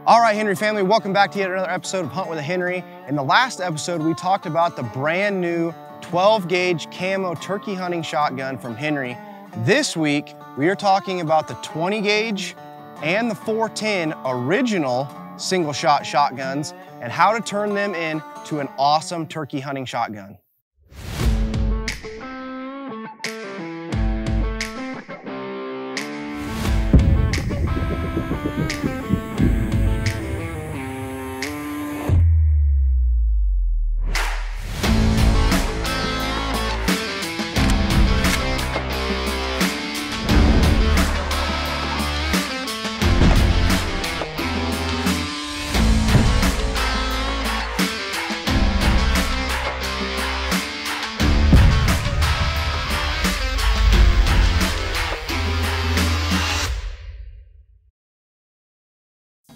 All right, Henry family, welcome back to yet another episode of Hunt with a Henry. In the last episode, we talked about the brand new 12 gauge camo turkey hunting shotgun from Henry. This week, we are talking about the 20 gauge and the 410 original single shot shotguns and how to turn them into an awesome turkey hunting shotgun.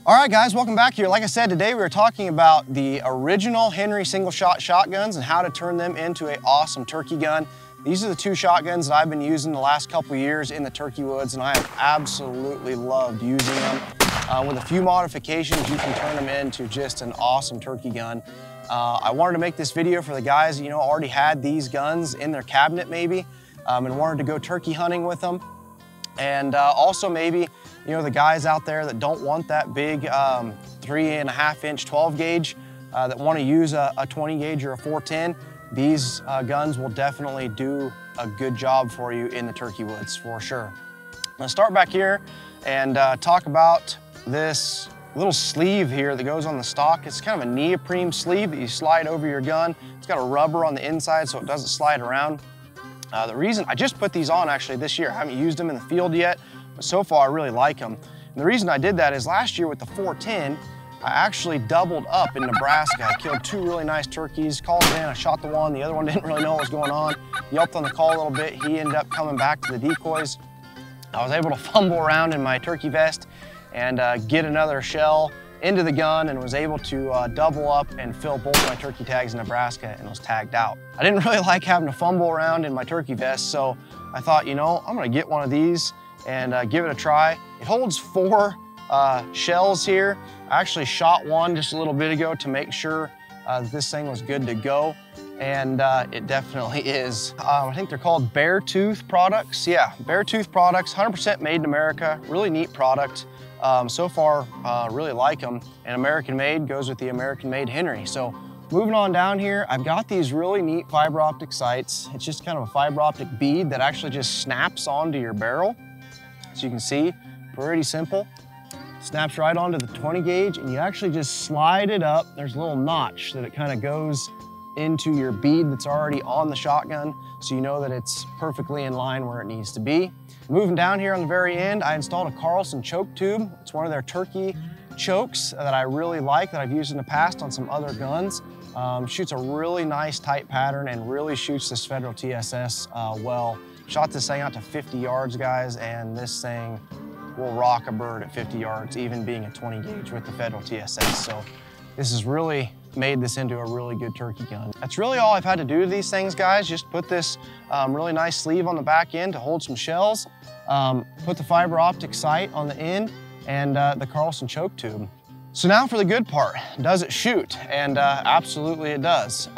All right, guys, welcome back here. Like I said, today we were talking about the original Henry single shot shotguns and how to turn them into an awesome turkey gun. These are the two shotguns that I've been using the last couple years in the turkey woods, and I have absolutely loved using them. With a few modifications, you can turn them into just an awesome turkey gun. I wanted to make this video for the guys that, already had these guns in their cabinet maybe, and wanted to go turkey hunting with them. And also maybe, the guys out there that don't want that big 3.5 inch 12 gauge, that want to use a 20 gauge or a 410, these guns will definitely do a good job for you in the turkey woods for sure. Let's start back here and talk about this little sleeve here that goes on the stock. It's kind of a neoprene sleeve that you slide over your gun. It's got a rubber on the inside so it doesn't slide around. The reason I just put these on actually this year, I haven't used them in the field yet, but so far I really like them. And the reason I did that is last year with the 410, I actually doubled up in Nebraska. I killed two really nice turkeys, called it in, I shot the one, the other one didn't really know what was going on. Yelped on the call a little bit, he ended up coming back to the decoys. I was able to fumble around in my turkey vest and get another shell into the gun and was able to double up and fill both my turkey tags in Nebraska and was tagged out. I didn't really like having to fumble around in my turkey vest, so I thought, I'm gonna get one of these and give it a try. It holds 4 shells here. I actually shot one just a little bit ago to make sure that this thing was good to go, and it definitely is. I think they're called Beartooth products. Yeah, Beartooth products, 100% made in America, really neat product. So far, really like them, and American made goes with the American made Henry. So moving on down here, I've got these really neat fiber optic sights. It's just kind of a fiber optic bead that actually just snaps onto your barrel. As you can see, pretty simple. Snaps right onto the 20 gauge and you actually just slide it up. There's a little notch that it kind of goes into your bead that's already on the shotgun, so you know that it's perfectly in line where it needs to be. Moving down here on the very end, I installed a Carlson choke tube. It's one of their turkey chokes that I really like, that I've used in the past on some other guns. Shoots a really nice tight pattern and really shoots this Federal TSS well. Shot this thing out to 50 yards, guys, and this thing will rock a bird at 50 yards, even being a 20 gauge with the Federal TSS. So this has really made this into a really good turkey gun. That's really all I've had to do to these things, guys. Just put this really nice sleeve on the back end to hold some shells, put the fiber optic sight on the end, and the Carlson choke tube. So now for the good part, does it shoot? And absolutely it does.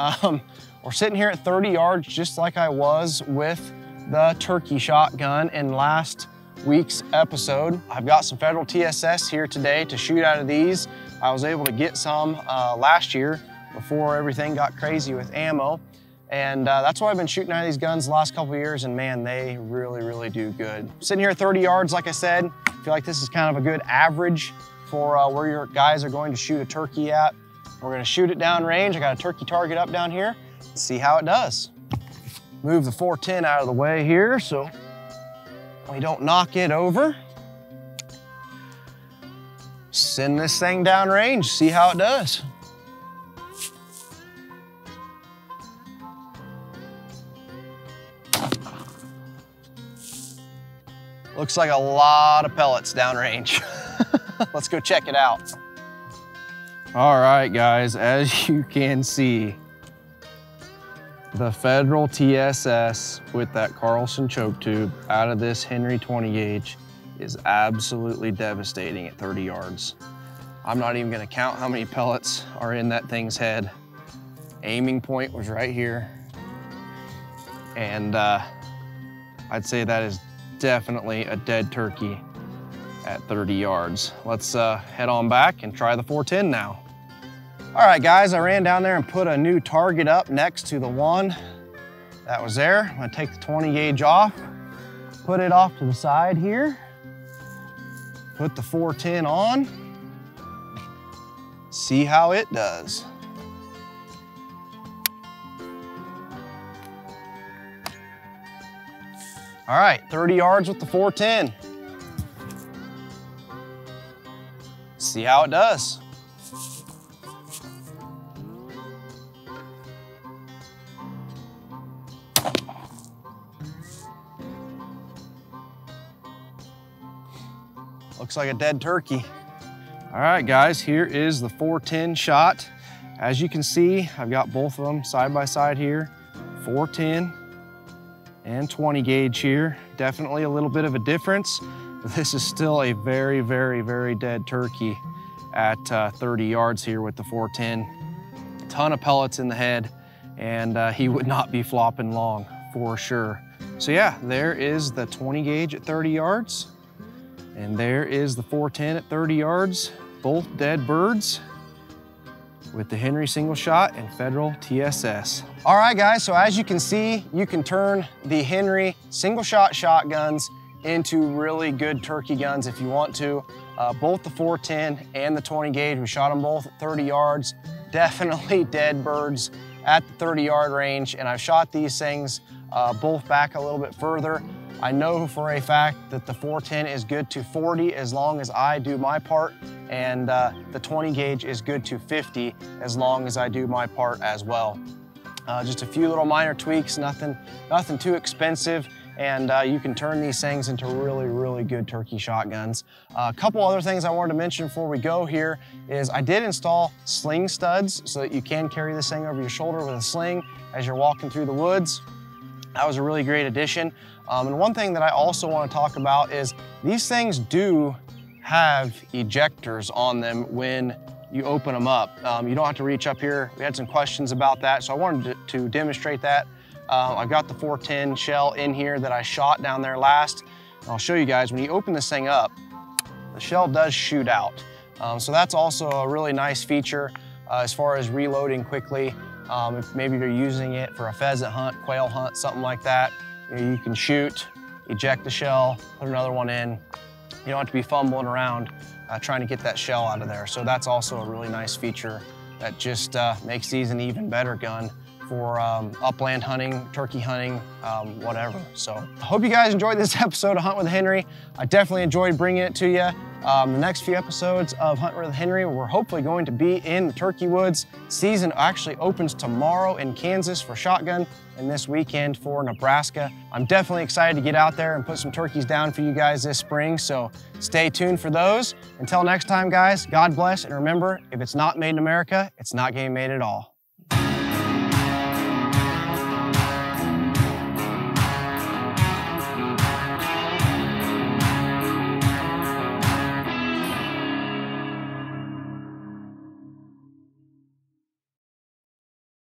We're sitting here at 30 yards, just like I was with the turkey shotgun in last week's episode. I've got some Federal TSS here today to shoot out of these. I was able to get some last year before everything got crazy with ammo. And that's why I've been shooting out of these guns the last couple of years, and man, they really, really do good. Sitting here at 30 yards, like I said, I feel like this is kind of a good average for where your guys are going to shoot a turkey at. We're gonna shoot it down range. I got a turkey target up down here. Let's see how it does. Move the 410 out of the way here so we don't knock it over. Send this thing down range, see how it does. Looks like a lot of pellets downrange. Let's go check it out. All right, guys, as you can see, the Federal TSS with that Carlson choke tube out of this Henry 20 gauge is absolutely devastating at 30 yards. I'm not even gonna count how many pellets are in that thing's head. Aiming point was right here. And I'd say that is definitely a dead turkey at 30 yards. Let's head on back and try the 410 now. All right, guys, I ran down there and put a new target up next to the one that was there. I'm gonna take the 20 gauge off, put it off to the side here, put the 410 on, see how it does. All right, 30 yards with the 410. See how it does. Looks like a dead turkey. All right, guys, here is the 410 shot. As you can see, I've got both of them side by side here, 410 and 20 gauge here. Definitely a little bit of a difference. This is still a very, very, very dead turkey at 30 yards here with the 410. Ton of pellets in the head, and he would not be flopping long for sure. So yeah, there is the 20 gauge at 30 yards, and there is the 410 at 30 yards, both dead birds with the Henry single shot and Federal TSS. All right, guys, so as you can see, you can turn the Henry single shot shotguns into really good turkey guns if you want to. Both the 410 and the 20 gauge, we shot them both at 30 yards. Definitely dead birds at the 30 yard range, and I've shot these things both back a little bit further. I know for a fact that the 410 is good to 40 as long as I do my part, and the 20 gauge is good to 50 as long as I do my part as well. Just a few little minor tweaks, nothing too expensive, and you can turn these things into really, really good turkey shotguns. A couple other things I wanted to mention before we go here is I did install Sling Studs so that you can carry this thing over your shoulder with a sling as you're walking through the woods. That was a really great addition. And one thing that I also want to talk about is these things do have ejectors on them when you open them up. You don't have to reach up here. We had some questions about that, so I wanted to demonstrate that. I've got the 410 shell in here that I shot down there last. And I'll show you guys, when you open this thing up, the shell does shoot out. So that's also a really nice feature as far as reloading quickly. If maybe you're using it for a pheasant hunt, quail hunt, something like that, you can shoot, eject the shell, put another one in. You don't have to be fumbling around trying to get that shell out of there. So that's also a really nice feature that just makes these an even better gun for upland hunting, turkey hunting, whatever. So I hope you guys enjoyed this episode of Hunt with Henry. I definitely enjoyed bringing it to you. The next few episodes of Hunt with Henry, we're hopefully going to be in the turkey woods. Season actually opens tomorrow in Kansas for shotgun and this weekend for Nebraska. I'm definitely excited to get out there and put some turkeys down for you guys this spring, so stay tuned for those. Until next time, guys, God bless, and remember, if it's not made in America, it's not game made at all.